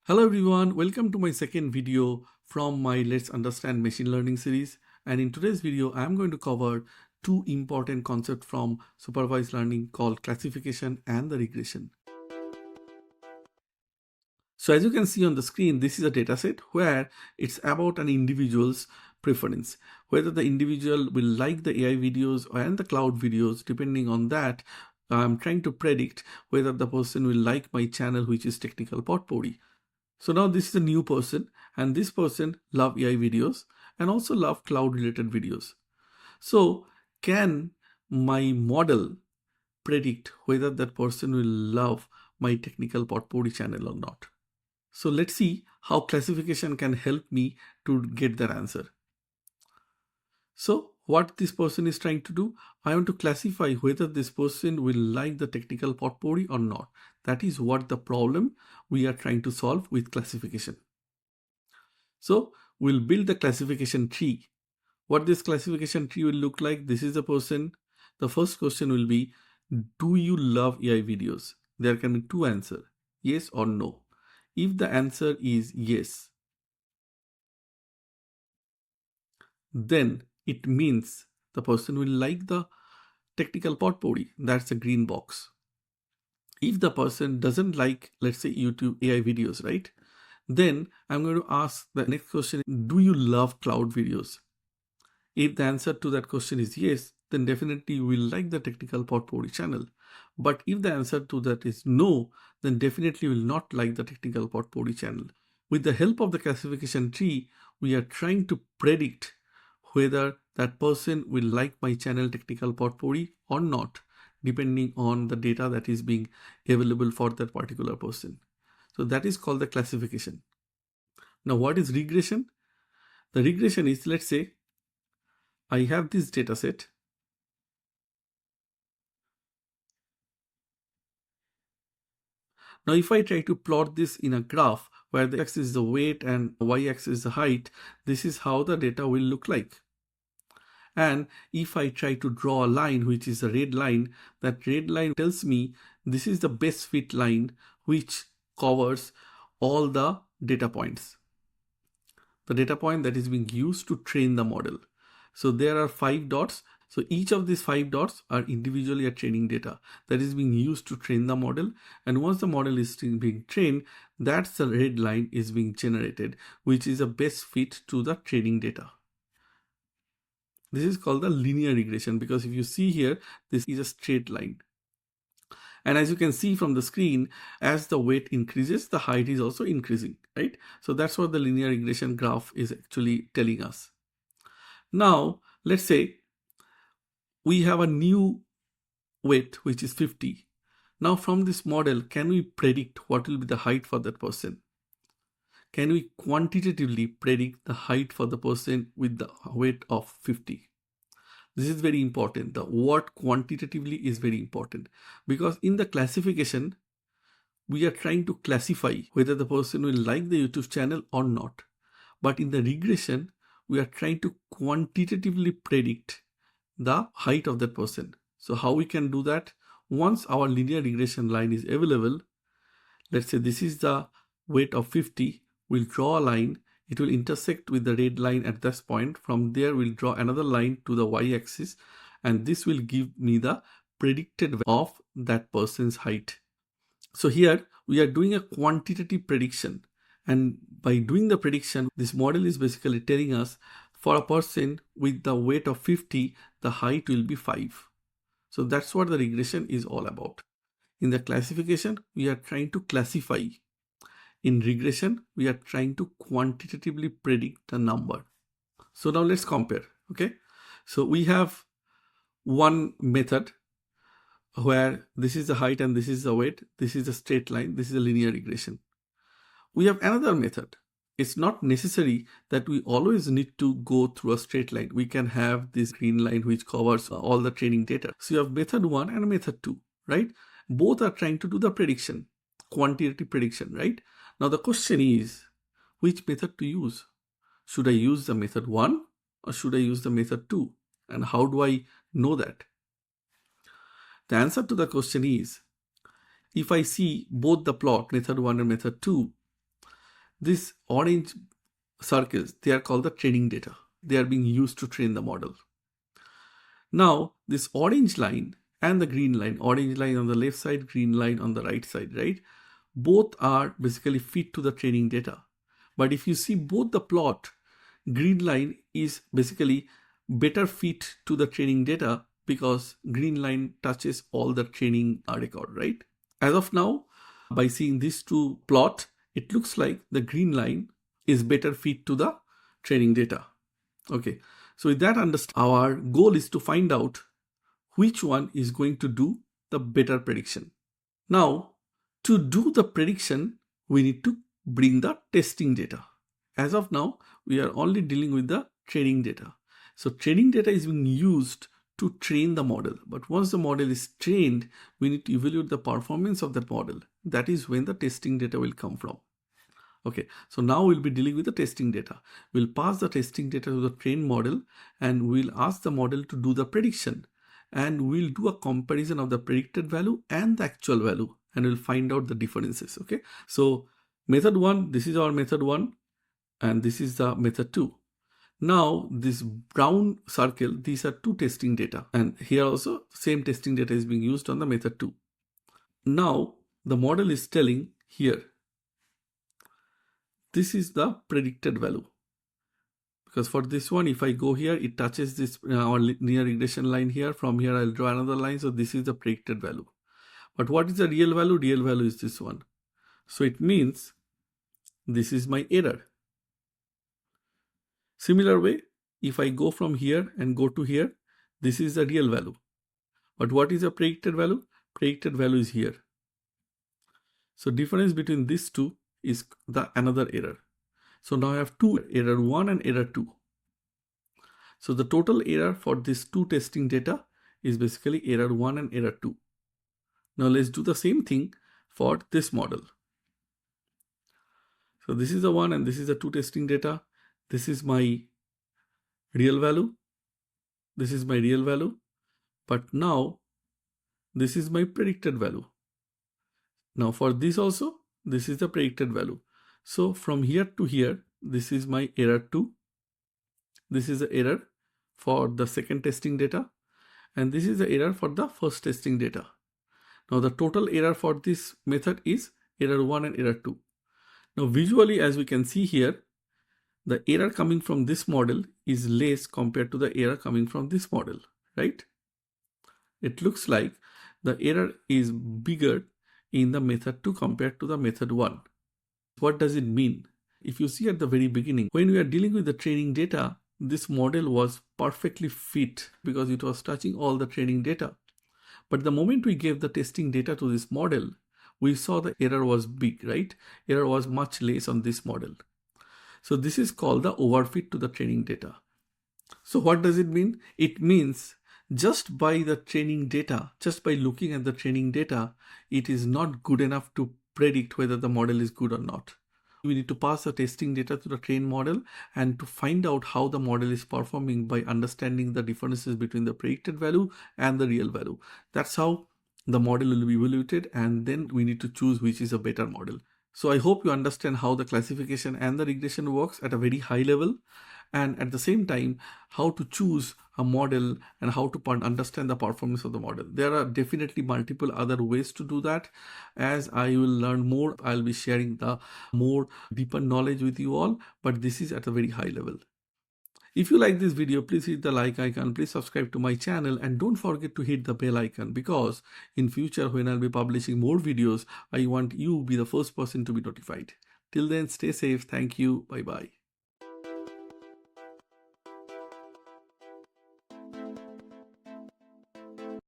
Hello everyone, welcome to my second video from my Let's Understand Machine Learning series. And in today's video, I'm going to cover two important concepts from supervised learning called classification and the regression. So as you can see on the screen, this is a dataset where it's about an individual's preference, whether the individual will like the AI videos and the cloud videos. Depending on that, I'm trying to predict whether the person will like my channel, which is Technical Potpourri. So now this is a new person, and this person love AI videos and also love cloud related videos. So can my model predict whether that person will love my Technical Potpourri channel or not? So let's see how classification can help me to get that answer. So what this person is trying to do, I want to classify whether this person will like the Technical Potpourri or not. That is what the problem we are trying to solve with classification. So we'll build the classification tree. What this classification tree will look like, this is the person. The first question will be, do you love AI videos? There can be two answers, yes or no. If the answer is yes, then it means the person will like the Technical Potpourri. That's a green box. If the person doesn't like, let's say, YouTube AI videos, right? Then I'm going to ask the next question, do you love cloud videos? If the answer to that question is yes, then definitely you will like the Technical Potpourri channel. But if the answer to that is no, then definitely you will not like the Technical Potpourri channel. With the help of the classification tree, we are trying to predict whether that person will like my channel Technical Potpourri or not, depending on the data that is being available for that particular person. So that is called the classification. Now, what is regression? The regression is, let's say, I have this data set. Now, if I try to plot this in a graph where the x is the weight and y-axis is the height, this is how the data will look like. And if I try to draw a line, which is a red line, that red line tells me this is the best fit line, which covers all the data points. The data point that is being used to train the model. So there are 5 dots. So each of these 5 dots are individually a training data that is being used to train the model. And once the model is being trained, that's the red line is being generated, which is a best fit to the training data. This is called the linear regression, because if you see here, this is a straight line. And as you can see from the screen, as the weight increases, the height is also increasing, right? So that's what the linear regression graph is actually telling us. Now, let's say we have a new weight, which is 50. Now from this model, can we predict what will be the height for that person? Can we quantitatively predict the height for the person with the weight of 50? This is very important. The word quantitatively is very important, because in the classification, we are trying to classify whether the person will like the YouTube channel or not. But in the regression, we are trying to quantitatively predict the height of that person. So how we can do that? Once our linear regression line is available, let's say this is the weight of 50, we'll draw a line. It will intersect with the red line at this point. From there, we'll draw another line to the y-axis, and this will give me the predicted value of that person's height. So here we are doing a quantitative prediction, and by doing the prediction, this model is basically telling us for a person with the weight of 50, the height will be 5. So that's what the regression is all about. In the classification, we are trying to classify. In regression, we are trying to quantitatively predict the number. So now let's compare, okay? So we have one method where this is the height and this is the weight, this is a straight line, this is a linear regression. We have another method. It's not necessary that we always need to go through a straight line. We can have this green line which covers all the training data. So you have method 1 and method 2, right? Both are trying to do the prediction, quantitative prediction, right? Now the question is, which method to use? Should I use the method 1 or should I use the method 2? And how do I know that? The answer to the question is, if I see both the plot, method 1 and method 2, These orange circles, they are called the training data. They are being used to train the model. Now, this orange line and the green line, orange line on the left side, green line on the right side, right? Both are basically fit to the training data. But if you see both the plot, green line is basically better fit to the training data because green line touches all the training record, right? As of now, by seeing these two plot, it looks like the green line is better fit to the training data. Okay, so with that understanding, our goal is to find out which one is going to do the better prediction. Now, to do the prediction, we need to bring the testing data. As of now, we are only dealing with the training data. So training data is being used to train the model. But once the model is trained, we need to evaluate the performance of that model. That is when the testing data will come from. Okay, so now we'll be dealing with the testing data. We'll pass the testing data to the trained model and we'll ask the model to do the prediction. And we'll do a comparison of the predicted value and the actual value. And we'll find out the differences. Okay, so method 1, this is our method 1. And this is the method 2. Now this brown circle, these are two testing data. And here also same testing data is being used on the method 2. Now the model is telling here, this is the predicted value. Because for this one, if I go here, it touches this our linear regression line here. From here, I'll draw another line. So this is the predicted value. But what is the real value? Real value is this one. So it means this is my error. Similar way, if I go from here and go to here, this is the real value. But what is the predicted value? Predicted value is here. So difference between these two is the another error. So now I have two, error 1 and error 2. So the total error for these two testing data is basically error 1 and error 2. Now let's do the same thing for this model. So this is the one and this is the two testing data. This is my real value. This is my real value. But now this is my predicted value. Now for this also, this is the predicted value. So from here to here, this is my error 2. This is the error for the second testing data. And this is the error for the first testing data. Now the total error for this method is error 1 and error 2. Now visually, as we can see here, the error coming from this model is less compared to the error coming from this model, right? It looks like the error is bigger in the method 2 compared to the method 1. What does it mean? If you see at the very beginning, when we are dealing with the training data, this model was perfectly fit because it was touching all the training data. But the moment we gave the testing data to this model, we saw the error was big, right? Error was much less on this model. So this is called the overfit to the training data. So what does it mean? It means just by the training data, just by looking at the training data, it is not good enough to predict whether the model is good or not. We need to pass the testing data to the trained model and to find out how the model is performing by understanding the differences between the predicted value and the real value. That's how the model will be evaluated, and then we need to choose which is a better model. So I hope you understand how the classification and the regression works at a very high level, and at the same time how to choose a model and how to understand the performance of the model. There are definitely multiple other ways to do that. As I will learn more, I'll be sharing the more deeper knowledge with you all, but this is at a very high level. If you like this video, please hit the like icon, please subscribe to my channel, and don't forget to hit the bell icon, because in future when I'll be publishing more videos, I want you to be the first person to be notified. Till then, stay safe. Thank you. Bye bye.